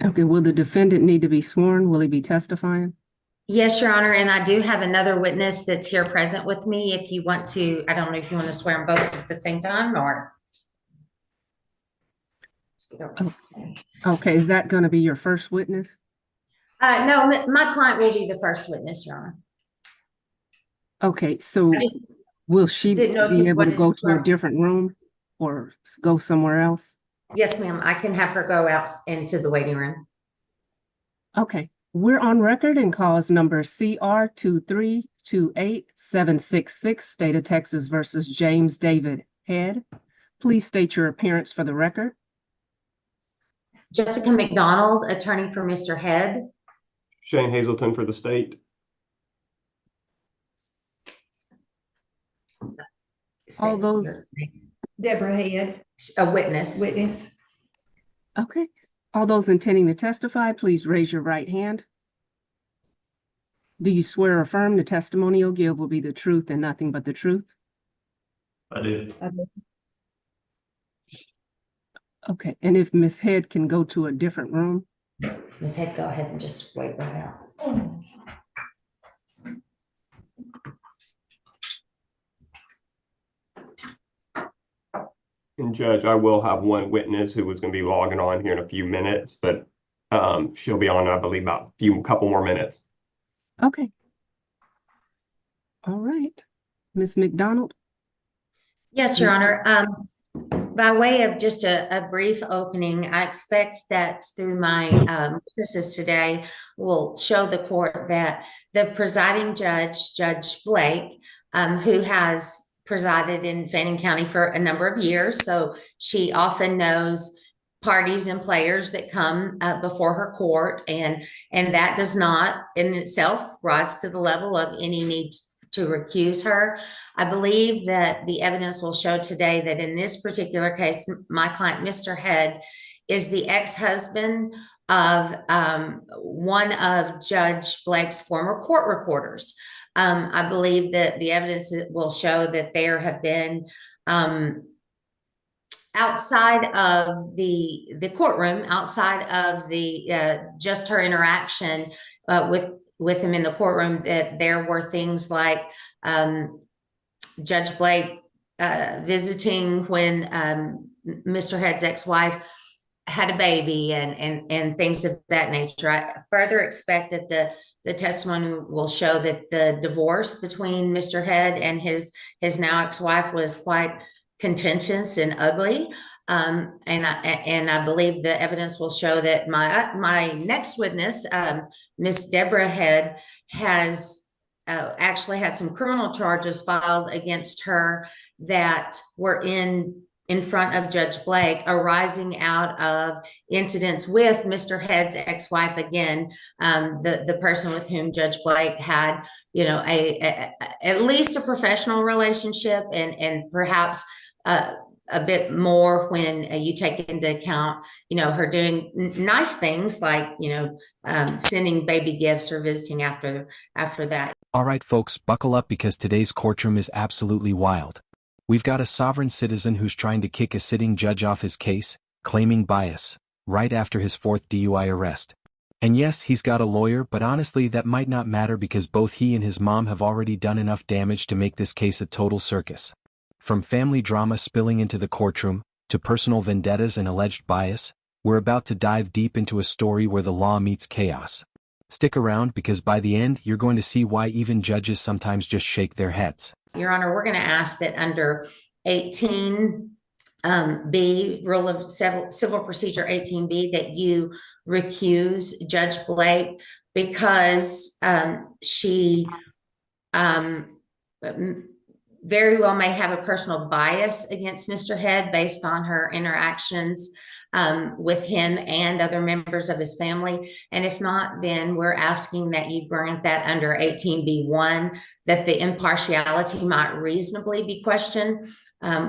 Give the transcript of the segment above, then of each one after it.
Okay, will the defendant need to be sworn? Will he be testifying? Yes, Your Honor, and I do have another witness that's here present with me. If you want to, I don't know if you want to swear them both at the same time or. Oh, okay, is that going to be your first witness? No, my client will be the first witness, Your Honor. Okay, I so just will she didn't know if be you able to wanted to go to a swear. different room or go somewhere else? Yes, ma'am. I can have her go out into the waiting room. Okay, we're on record in cause number CR 2328766, State of Texas versus James David Head. Please state your appearance for the record. Jessica McDonald, attorney for Mr. Head. Shane Hazelton for the state. All those, Deborah Head, A witness. witness. okay. All those intending to testify, please raise your right hand. Do you swear or affirm the testimony you'll give will be the truth and nothing but the truth? I do. Okay, and if Ms. Head can go to a different room? Ms. Head, go ahead and just wait right out. And Judge, I will have one witness who was going to be logging on here in a few minutes, but she'll be on, I believe, about a couple more minutes. Okay. All right. Ms. McDonald? Yes, Your Honor. By way of just a brief opening, I expect that through my witnesses today will show the court that the presiding judge, Judge Blake, who has presided in Fannin County for a number of years, so she often knows parties and players that come before her court, and that does not in itself rise to the level of any need to recuse her. I believe that the evidence will show today that in this particular case, my client, Mr. Head, is the ex-husband of one of Judge Blake's former court reporters. I believe that the evidence will show that there have been outside of the courtroom, outside of the just her interaction with him in the courtroom, that there were things like Judge Blake visiting when Mr. Head's ex-wife had a baby and things of that nature. I further expect that the testimony will show that the divorce between Mr. Head and his now ex-wife was quite contentious and ugly. And I believe the evidence will show that my next witness, Miss Deborah Head, has actually had some criminal charges filed against her that were in front of Judge Blake, arising out of incidents with Mr. Head's ex-wife, again, the person with whom Judge Blake had, at least a professional relationship, and perhaps a bit more when you take into account, her doing nice things like, sending baby gifts or visiting after that. All right, folks, buckle up because today's courtroom is absolutely wild. We've got a sovereign citizen who's trying to kick a sitting judge off his case, claiming bias, right after his 4th DUI arrest. And yes, he's got a lawyer, but honestly that might not matter because both he and his mom have already done enough damage to make this case a total circus. From family drama spilling into the courtroom, to personal vendettas and alleged bias, we're about to dive deep into a story where the law meets chaos. Stick around because by the end, you're going to see why even judges sometimes just shake their heads. Your Honor, we're going to ask that under 18 B, Rule of Civil Procedure 18B, that you recuse Judge Blake because she very well may have a personal bias against Mr. Head based on her interactions with him and other members of his family. And if not, then we're asking that you grant that under 18B1, that the impartiality might reasonably be questioned.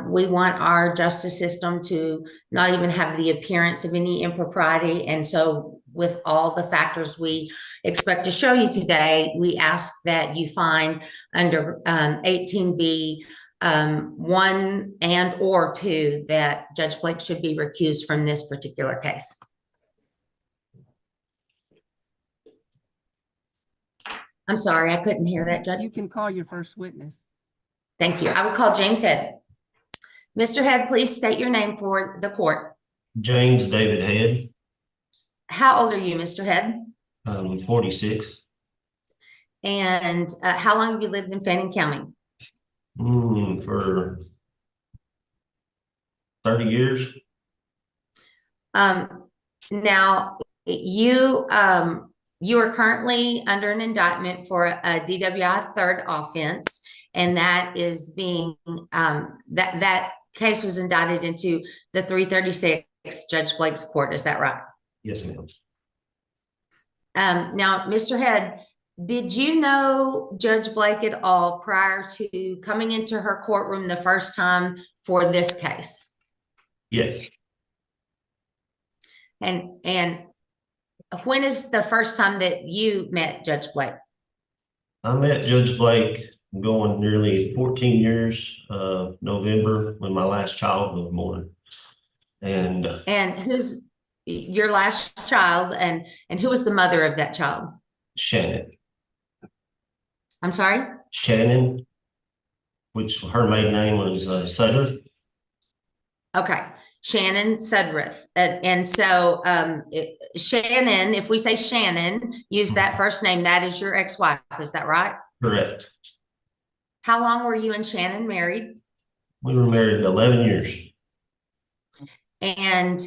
We want our justice system to not even have the appearance of any impropriety. And so with all the factors we expect to show you today, we ask that you find under 18B 1 and or 2 that Judge Blake should be recused from this particular case. I'm sorry, I couldn't hear that, Judge. You can call your first witness. Thank you. I will call James Head. Mr. Head, please state your name for the court. James David Head, How old are you, Mr. Head? 46. And how long have you lived in Fannin County? For 30 years. Now, you are currently under an indictment for a DWI third offense, and that is being that case was indicted into the 336 Judge Blake's court. Is that right? Yes, ma'am. Now, Mr. Head, did you know Judge Blake at all prior to coming into her courtroom the first time for this case? Yes. And when is the first time that you met Judge Blake? I met Judge Blake going nearly 14 years, November, when my last child was born. And who's your last child, and who was the mother of that child? Shannon. I'm sorry? Shannon, which her maiden name was Sutter. Okay, Shannon Sudworth. And so Shannon, if we say Shannon, use that first name, that is your ex-wife, is that right? Correct. How long were you and Shannon married? We were married 11 years. And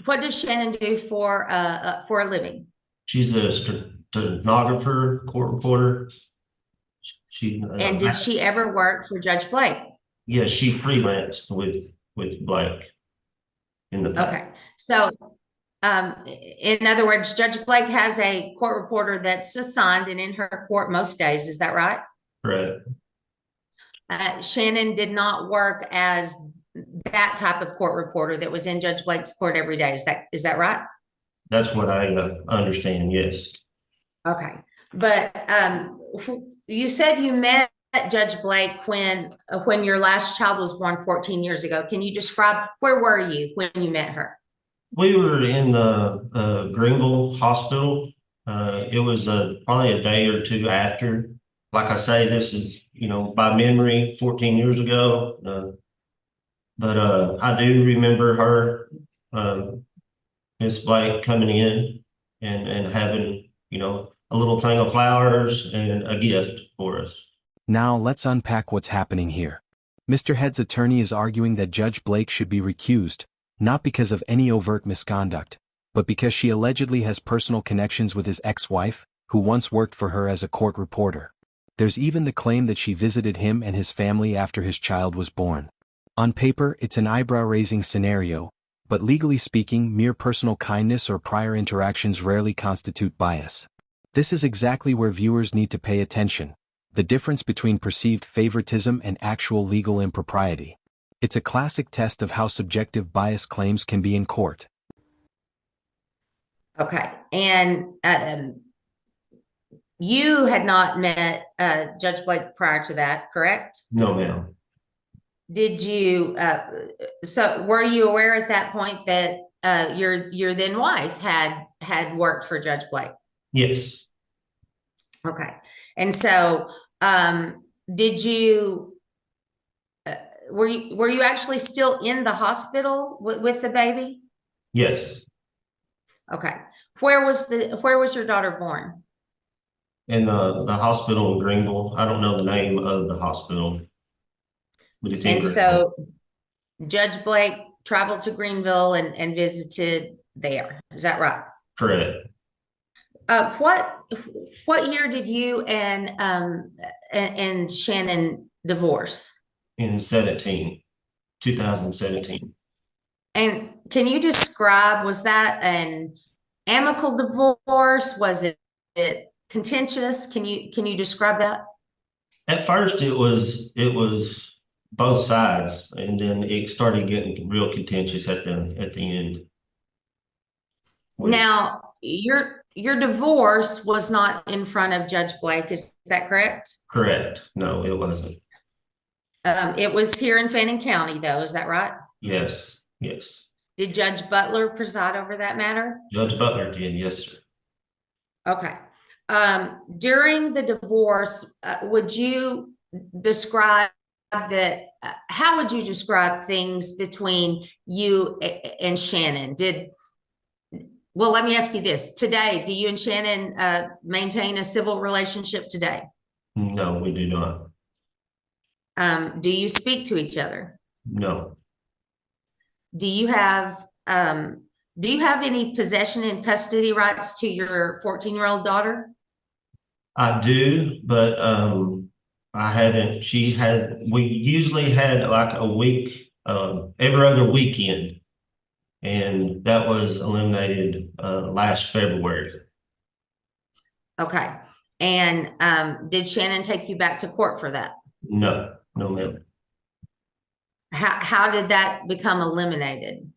what does Shannon do for a living? She's a stenographer, court reporter. And did she ever work for Judge Blake? Yes, she freelanced with Blake in the past. Okay, so in other words, Judge Blake has a court reporter that's assigned and in her court most days. Is that right? Correct. Shannon did not work as that type of court reporter that was in Judge Blake's court every day. Is that right? That's what I understand. Yes. Okay, but you said you met Judge Blake when your last child was born 14 years ago. Can you describe where were you when you met her? We were in the Greenville Hospital. It was probably a day or two after. Like I say, this is, by memory, 14 years ago. But I do remember her, Miss Blake, coming in and having, a little thing of flowers and a gift for us. Now let's unpack what's happening here. Mr. Head's attorney is arguing that Judge Blake should be recused, not because of any overt misconduct, but because she allegedly has personal connections with his ex-wife, who once worked for her as a court reporter. There's even the claim that she visited him and his family after his child was born. On paper, it's an eyebrow-raising scenario, but legally speaking, mere personal kindness or prior interactions rarely constitute bias. This is exactly where viewers need to pay attention: the difference between perceived favoritism and actual legal impropriety. It's a classic test of how subjective bias claims can be in court. Okay, and you had not met Judge Blake prior to that, correct? No, ma'am. Did you, so were you aware at that point that your then wife had worked for Judge Blake? Yes. Okay, and so did you, were you actually still in the hospital with the baby? Yes. Okay, where was your daughter born? In the hospital in Greenville. I don't know the name of the hospital. But it's in And Greenville. so Judge Blake traveled to Greenville and visited there. Is that right? Correct. What year did you and Shannon divorce? In 2017. And can you describe, was that an amicable divorce? Was it contentious? Can you describe that? At first it was both sides, and then it started getting real contentious at the end. Now, your divorce was not in front of Judge Blake, is that correct? Correct. No, it wasn't. It was here in Fannin County, though, is that right? Yes. Did Judge Butler preside over that matter? Judge Butler did, yes, sir. Okay. During the divorce, would you describe how would you describe things between you and Shannon? Well, let me ask you this. Today, do you and Shannon maintain a civil relationship today? No, we do not. Do you speak to each other? No, Do you have any possession and custody rights to your 14-year-old daughter? I do, but I hadn't. We usually had like a week, every other weekend, and that was eliminated last February. Okay. And did Shannon take you back to court for that? No, no, ma'am. How did that become eliminated?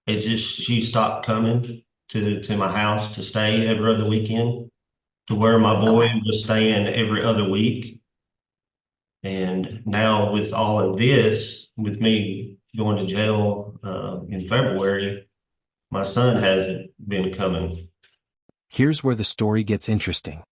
She stopped coming to my house to stay every other weekend, to where my boy Okay. was staying every other week. And now with all of this, with me going to jail in February, my son hasn't been coming. Here's where the story gets interesting.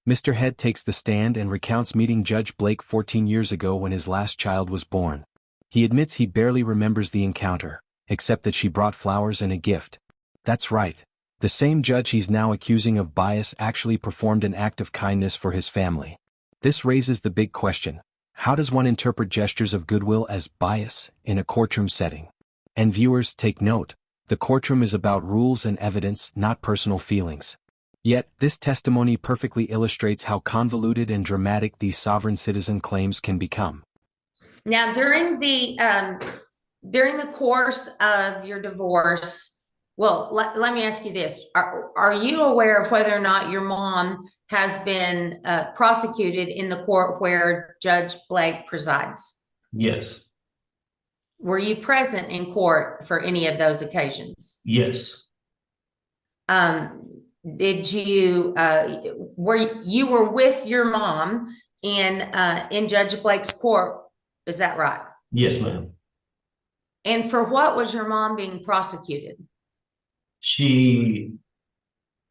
Mr. Head takes the stand and recounts meeting Judge Blake 14 years ago when his last child was born. He admits he barely remembers the encounter, except that she brought flowers and a gift. That's right. The same judge he's now accusing of bias actually performed an act of kindness for his family. This raises the big question: how does one interpret gestures of goodwill as bias in a courtroom setting? And viewers, take note, the courtroom is about rules and evidence, not personal feelings. Yet, this testimony perfectly illustrates how convoluted and dramatic these sovereign citizen claims can become. Now, during the course of your divorce, well, let me ask you this. Are you aware of whether or not your mom has been prosecuted in the court where Judge Blake presides? Yes, Were you present in court for any of those occasions? yes, Did you were with your mom in Judge Blake's court? Is that right? yes, ma'am. And for what was your mom being prosecuted? She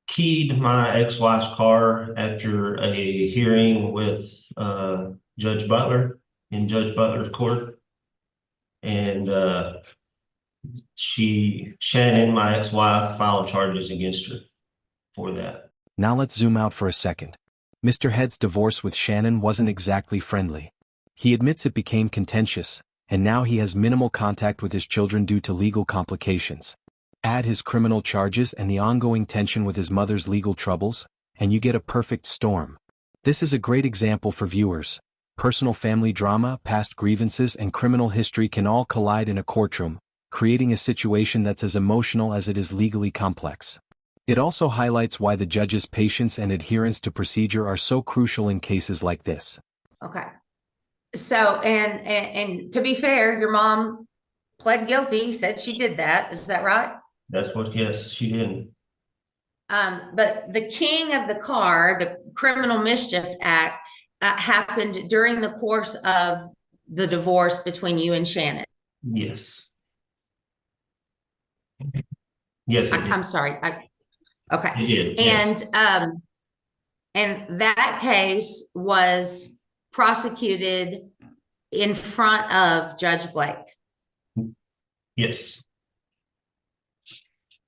keyed my ex-wife's car after a hearing with Judge Butler in Judge Butler's court. And Shannon, my ex-wife, filed charges against her for that. Now let's zoom out for a second. Mr. Head's divorce with Shannon wasn't exactly friendly. He admits it became contentious, and now he has minimal contact with his children due to legal complications. Add his criminal charges and the ongoing tension with his mother's legal troubles, and you get a perfect storm. This is a great example for viewers. Personal family drama, past grievances, and criminal history can all collide in a courtroom, creating a situation that's as emotional as it is legally complex. It also highlights why the judge's patience and adherence to procedure are so crucial in cases like this. Okay. So, and to be fair, your mom pled guilty, said she did that. Is that right? Yes, she did. But the king of the car, the Criminal Mischief Act, happened during the course of the divorce between you and Shannon. Yes. Yes, it did. I'm sorry. Okay. It did, yes. And that case was prosecuted in front of Judge Blake. Yes.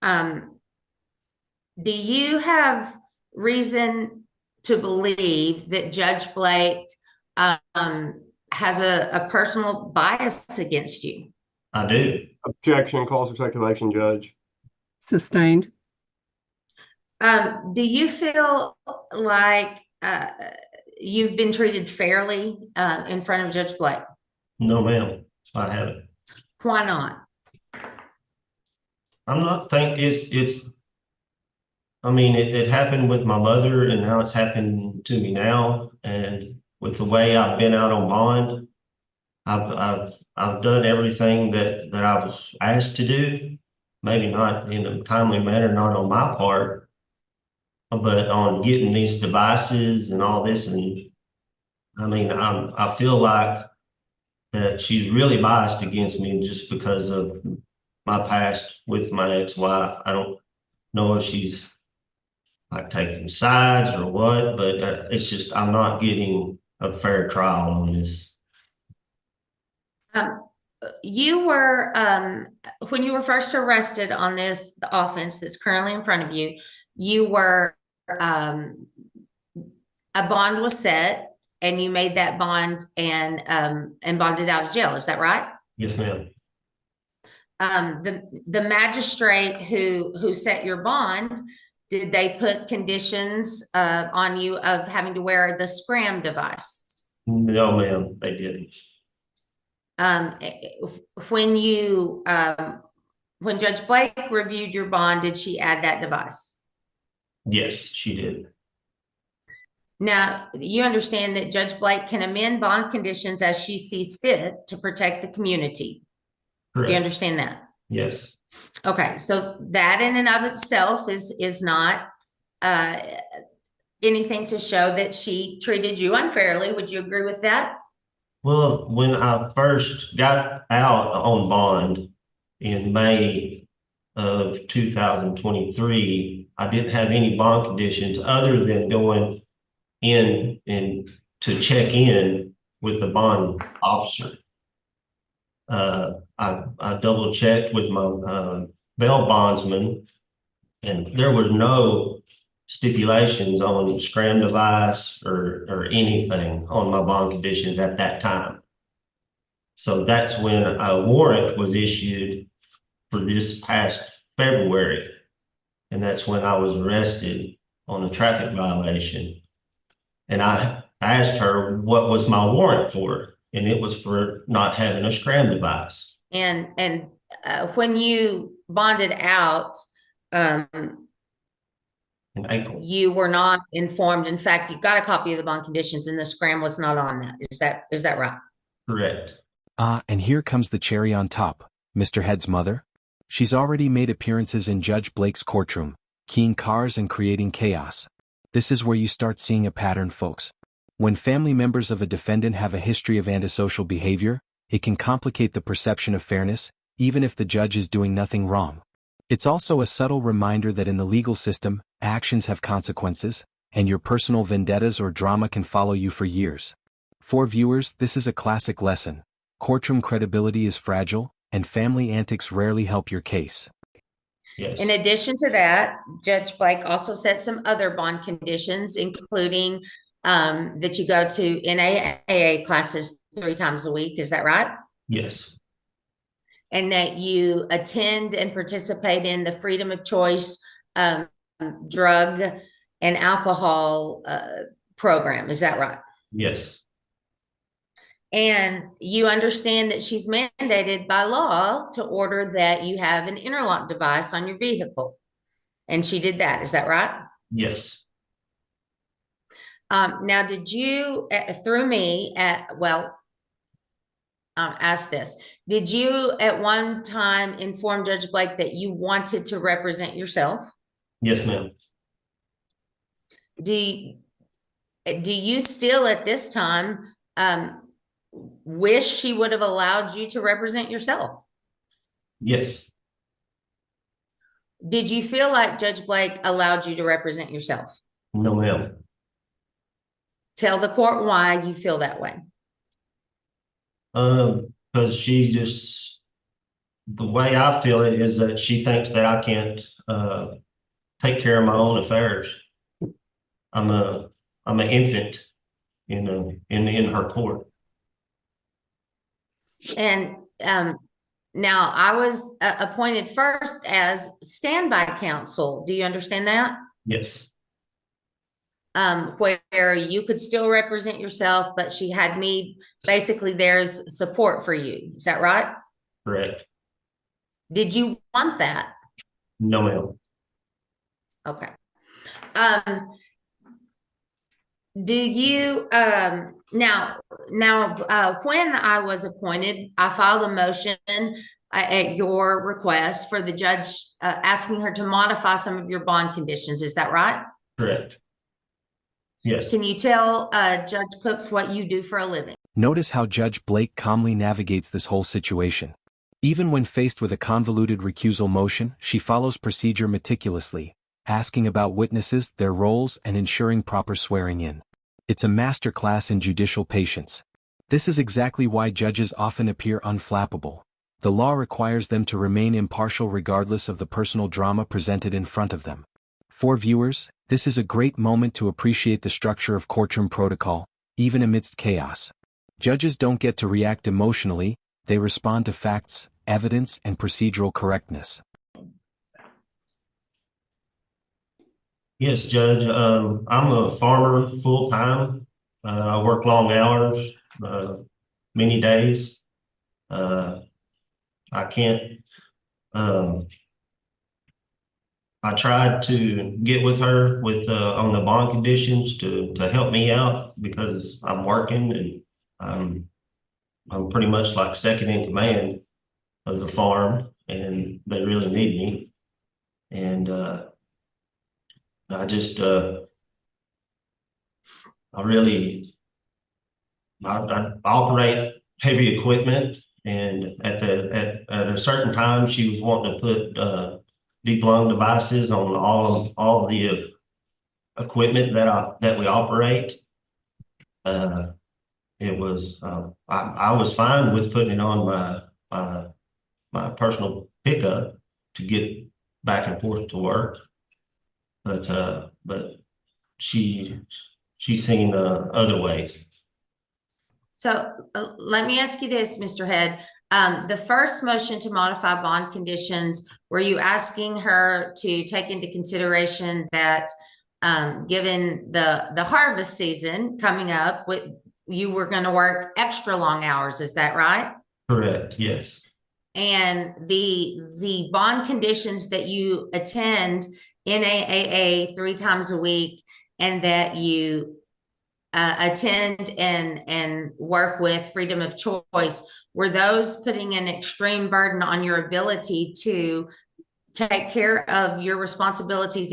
Do you have reason to believe that Judge Blake has a personal bias against you? I do. Objection, calls for speculation, Judge. Sustained. Do you feel like you've been treated fairly in front of Judge Blake? No, ma'am, I haven't. Why not? I'm not think I mean, it happened with my mother, and now it's happened to me now. And with the way I've been out on bond, I've done everything that I was asked to do. Maybe not in a timely manner, not on my part, but on getting these devices and all this. And I mean, I feel like that she's really biased against me just because of my past with my ex-wife. I don't know if she's like taking sides or what, but it's just, I'm not getting a fair trial on this. You were, when you were first arrested on this, the offense that's currently in front of you, you were, a bond was set and you made that bond and bonded out of jail. Is that right? Yes, ma'am. The magistrate who set your bond, did they put conditions, on you of having to wear the scram device? No, ma'am, they didn't. When you, when Judge Blake reviewed your bond, did she add that device? Yes, she did. Now, you understand that Judge Blake can amend bond conditions as she sees fit to protect the community. Do you Correct. understand that? Yes, Okay, so that in and of itself is not anything to show that she treated you unfairly. Would you agree with that? well, when I first got out on bond in May of 2023, I didn't have any bond conditions other than going in and to check in with the bond officer. I double checked with my bail bondsman, and there was no stipulations on scram device or anything on my bond conditions at that time. So that's when a warrant was issued for this past February. And that's when I was arrested on a traffic violation. And I asked her what was my warrant for, and it was for not having a scram device. And when you bonded out, In April. you were not informed. In fact, you got a copy of the bond conditions and the scram was not on that. Is that right? Correct. And here comes the cherry on top, Mr. Head's mother. She's already made appearances in Judge Blake's courtroom, keying cars and creating chaos. This is where you start seeing a pattern, folks. When family members of a defendant have a history of antisocial behavior, it can complicate the perception of fairness, even if the judge is doing nothing wrong. It's also a subtle reminder that in the legal system, actions have consequences, and your personal vendettas or drama can follow you for years. For viewers, this is a classic lesson. Courtroom credibility is fragile, and family antics rarely help your case. Yes. In addition to that, Judge Blake also set some other bond conditions, including that you go to NAAA classes 3 times a week. Is that right? Yes. And that you attend and participate in the freedom of choice drug and alcohol program. Is that right? Yes. And you understand that she's mandated by law to order that you have an interlock device on your vehicle. And she did that. Is that right? Yes. Now, did you, through me, ask this. Did you at one time inform Judge Blake that you wanted to represent yourself? Yes, ma'am. Do you still at this time wish she would have allowed you to represent yourself? Yes. Did you feel like Judge Blake allowed you to represent yourself? No, ma'am. Tell the court why you feel that way. Because she just, the way I feel it is that she thinks that I can't take care of my own affairs. I'm an infant in her court. And now I was appointed first as standby counsel. Do you understand that? Yes. Where you could still represent yourself, but she had me basically there's support for you. Is that right? Correct. Did you want that? No, ma'am. Okay. Do you now when I was appointed, I filed a motion at your request for the judge asking her to modify some of your bond conditions. Is that right? Correct. Yes. Can you tell Judge Cooks what you do for a living? Notice how Judge Blake calmly navigates this whole situation. Even when faced with a convoluted recusal motion, she follows procedure meticulously, asking about witnesses, their roles, and ensuring proper swearing in. It's a masterclass in judicial patience. This is exactly why judges often appear unflappable. The law requires them to remain impartial regardless of the personal drama presented in front of them. For viewers, this is a great moment to appreciate the structure of courtroom protocol, even amidst chaos. Judges don't get to react emotionally, they respond to facts, evidence, and procedural correctness. Yes, Judge. I'm a farmer full-time. I work long hours, many days. I can't, I tried to get with her with, on the bond conditions to help me out because I'm working and I'm pretty much like second in command of the farm and they really need me. And, I just, I operate heavy equipment, and at a certain time, she was wanting to put deep lung devices on all the equipment that we operate. It was I was fine with putting it on my personal pickup to get back and forth to work, but she's seen other ways. So let me ask you this, Mr. Head. The first motion to modify bond conditions, were you asking her to take into consideration that given the harvest season coming up, you were going to work extra long hours? Is that right? Correct, yes. And the bond conditions that you attend NAAA 3 times a week and that you attend and work with freedom of choice, were those putting an extreme burden on your ability to take care of your responsibilities at